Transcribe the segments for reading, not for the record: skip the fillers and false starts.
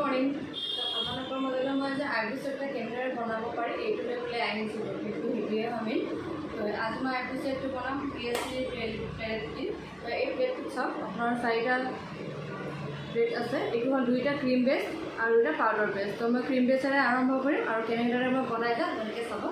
morning আপোনালোকৰ মাজলৈ মই যে আইব্ৰো চেটটা কেনেদৰে বনাব পাৰি এইটো লৈ পেলাই আহিছোঁ সেইটো ভিডিঅ'ই আমি আজি মই আইব্ৰো চেটটো বনাম PSC প্লেট দি এই প্লেটটোত চাওক আপোনাৰ 4টা প্লেট আছে এইটো হ'ল 2টা ক্ৰীম বেছ আৰু 2টা পাউডাৰ বেছ তো মই ক্ৰীম বেছেৰে আৰম্ভ কৰিম আৰু কেনেদৰে মই বনাই যাম তেনেকৈ চাব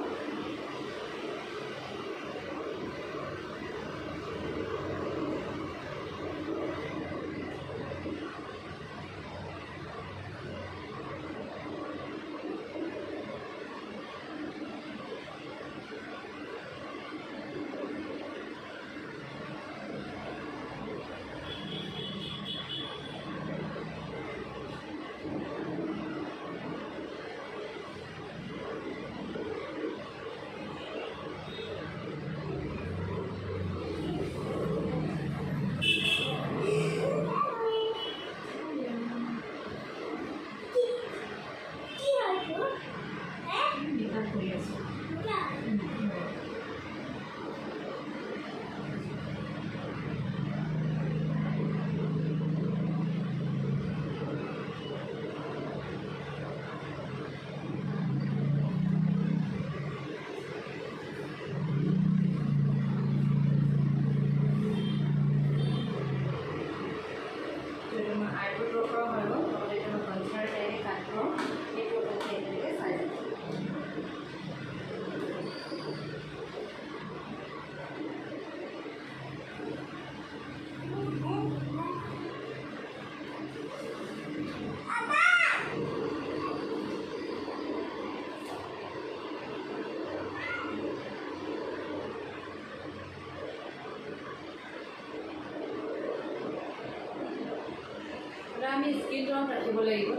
আমি স্কিন টোনত ৰাখিব লাগিব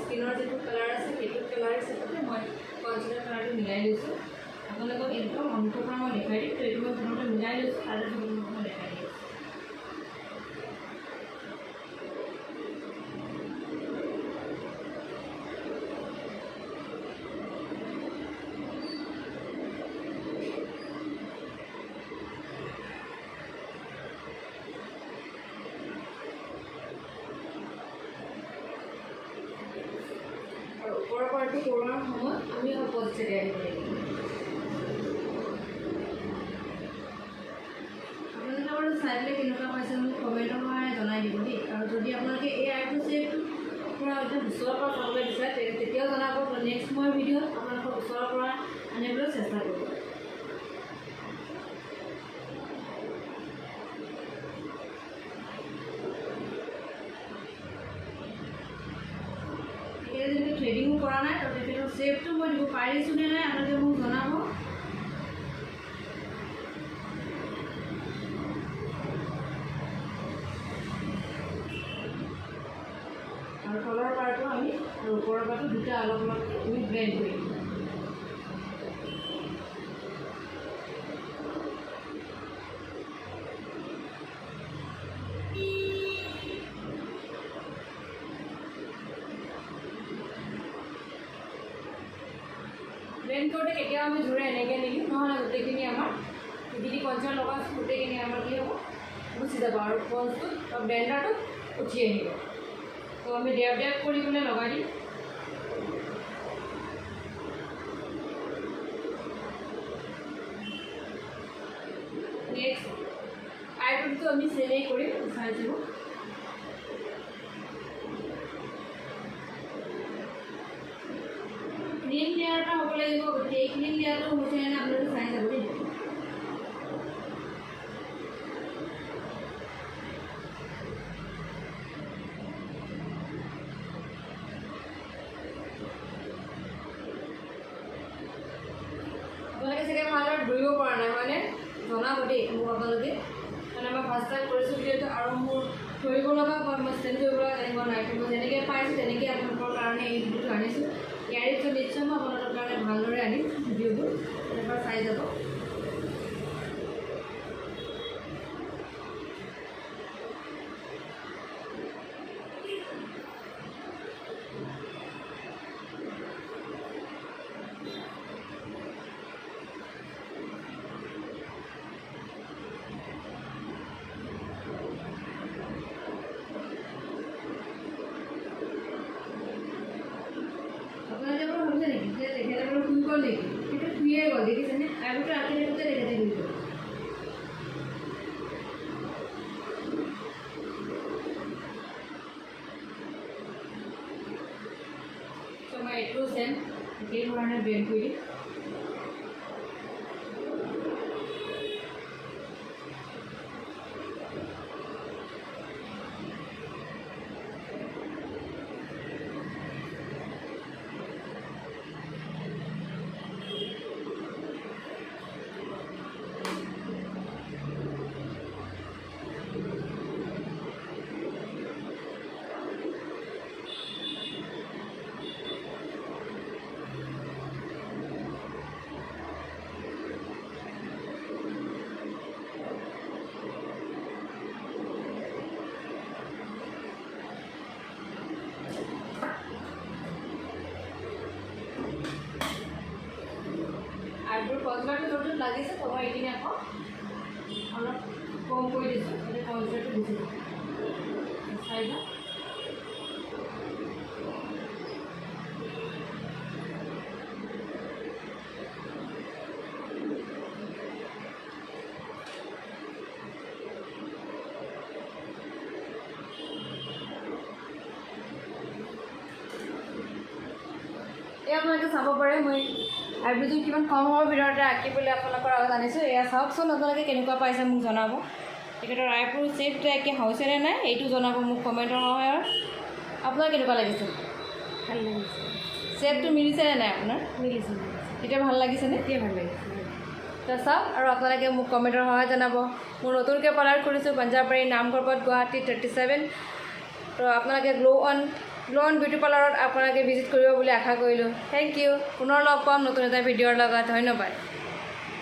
স্কিনৰ যিটো কালাৰ আছে সেইটো কালাৰ হিচাপতে মই কনচিলাৰ কালাৰটো মিলাই লৈছোঁ আপোনালোকক একদম অন্তৰৰ পৰা মই দেখাই দিম তো এইটো মই প্ৰথমতে মিলাই লৈছোঁ আৰু মই দেখাই দিম ওপৰৰ পাৰ্টটো কৰোৱাৰ সময়ত আমি অপজিটেৰে আহিব লাগিব আপোনালোকে বাৰু চাই পেলাই কেনেকুৱা পাইছে মোক কমেণ্টৰ সহায়ত জনাই দিব দেই আৰু যদি আপোনালোকে এই আইব্ৰো চেপটো পূৰা একদম ওচৰৰ পৰা চাবলৈ বিচাৰে তেতিয়াও জনাব নেক্সট মই ভিডিঅ'ত আপোনালোকক ওচৰৰ পৰা আনিবলৈ চেষ্টা কৰিব যদি থ্ৰেডিঙো কৰা নাই তো তেখেতৰ চেপটো মই দিব পাৰিছোঁ নে নাই আপোনালোকে মোক জনাব আৰু তলৰ পাৰ্টটো আমি আৰু ওপৰৰ পাৰ্টটো দুটা অলপ অলপকৈ আমি ব্লেণ্ড কৰি দিম ব্লেণ্ড কৰোঁতে কেতিয়াও আমি জোৰে এনেকৈ নিদিওঁ নহ'লে গোটেইখিনি আমাৰ যিখিনি কনচিলাৰ লগাইছোঁ গোটেইখিনি আমাৰ কি হ'ব গুচি যাব আৰু পঞ্চটো ব্লেণ্ডাৰটো উঠি আহিব তো আমি ডেপ ডেপ কৰি পেলাই লগাই দিম নেক্সট আইব্ৰোটো আমি চেলেই কৰিম চাই যাব ক্লিন লেয়াৰ এটা হ'ব লাগিব গতিকে এই ক্লিন লেয়াৰটো হৈছে নে আপোনালোকে চাই যাব দেই আপোনালোকে চাগে ভালদৰে ধৰিব পৰা নাই হয়নে জনাব দেই মোক আপোনালোকে মানে মই ফাৰ্ষ্ট টাইম কৰিছোঁ ভিডিঅ'টো আৰু মোৰ ধৰিব লগা বা মই ষ্টেণ্ড কৰিব লগা তেনেকুৱা নাই মই যেনেকৈ পাইছোঁ তেনেকৈ আপোনালোকৰ কাৰণে এই ভিডিঅ'টো আনিছোঁ ইয়াৰে পিছত নিশ্চয় মই আপোনালোকৰ কাৰণে ভালদৰে আনিম ভিডিঅ'বোৰ এবাৰ চাই যাব গ'ল নেকি সেইটো শুয়ে গ'ল দেখিছেনে আইব্ৰ'টো ৰাখি থাকোঁতে তেখেতে শুই গ'ল ত' মই এইটো চেম একেই ধৰণে ব্লেণ্ড কৰি দিম আইব্ৰ'ৰ কনচিলাৰটো য'ত লাগিছে তো মই এইখিনি আকৌ অলপ কম কৰি দিছোঁ যাতে কনচিলাৰটো গুচি যায় চাই লওঁ এই আপোনালোকে চাব পাৰে মই আইব্ৰ'টো কিমান কম সময়ৰ ভিতৰতে আঁকিবলৈ আপোনালোকৰ আগত আনিছোঁ এয়া চাওকচোন আপোনালোকে কেনেকুৱা পাইছে মোক জনাব তেখেতৰ আইব্ৰ' শ্বেপটো একে হৈছেনে নাই এইটো জনাব মোক কমেণ্টৰ সহায়ত আপোনাৰ কেনেকুৱা লাগিছে ভাল লাগিছে শ্বেপটো মিলিছেনে নাই আপোনাৰ মিলিছে এতিয়া ভাল লাগিছেনে এতিয়া ভাল লাগিছে তো চাওক আৰু আপোনালোকে মোক কমেণ্টৰ সহায়ত জনাব মোৰ নতুনকৈ পাৰ্লাৰ কৰিছোঁ পাঞ্জাৱবাৰী নামঘৰপথ গুৱাহাটী 37 তো আপোনালোকে গ্ল' অন বিউটি পাৰ্লাৰত আপোনালোকে ভিজিট কৰিব বুলি আশা কৰিলোঁ থেংক ইউ পুনৰ লগ পাম নতুন এটা ভিডিঅ'ৰ লগত ধন্যবাদ